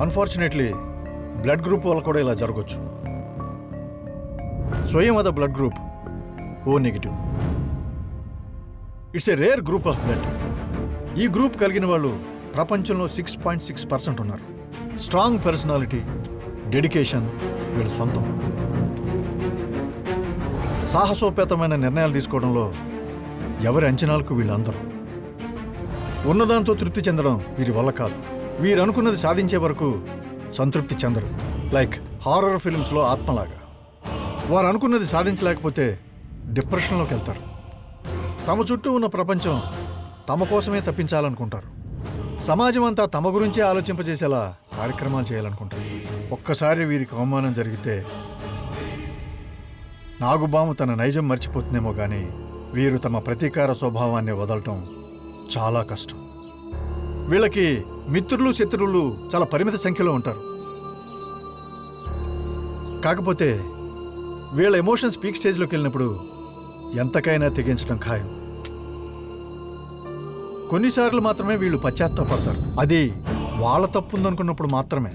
Unfortunately blood group వల్ల కూడా ఇలా జరగచ్చు. స్వయం అద blood group O negative. It's a rare group of blood. ఈ గ్రూప్ కలిగిన వాళ్ళు ప్రపంచంలో 6.6% ఉన్నారు. స్ట్రాంగ్ పర్సనాలిటీ, డెడికేషన్ వీళ్ళ సొంతం. సాహసోపేతమైన నిర్ణయాలు తీసుకోవడంలో ఎవరి అంచనాలకు వీళ్ళందరూ. ఉన్నదాంతో తృప్తి చెందడం వీరి వల్ల కాదు. వీరు అనుకున్నది సాధించే వరకు సంతృప్తి చెందరు. Like horror ఫిల్మ్స్లో ఆత్మలాగా. వారు అనుకున్నది సాధించలేకపోతే డిప్రెషన్లోకి వెళ్తారు. తమ చుట్టూ ఉన్న ప్రపంచం తమ కోసమే తప్పించాలనుకుంటారు. సమాజం అంతా తమ గురించే ఆలోచింపజేసేలా కార్యక్రమాలు చేయాలనుకుంటారు. ఒక్కసారి వీరికి అవమానం జరిగితే నాగుబాము తన నైజం మర్చిపోతుందేమో కానీ వీరు తమ ప్రతీకార స్వభావాన్ని వదలటం చాలా కష్టం. వీళ్ళకి మిత్రులు శత్రువులు చాలా పరిమిత సంఖ్యలో ఉంటారు. కాకపోతే వీళ్ళ ఎమోషన్స్ పీక్ స్టేజ్లోకి వెళ్ళినప్పుడు ఎంతకైనా తెగించడం ఖాయం. కొన్నిసార్లు మాత్రమే వీళ్ళు పశ్చాత్తాపడతారు. అది వాళ్ళ తప్పు ఉందనుకున్నప్పుడు మాత్రమే.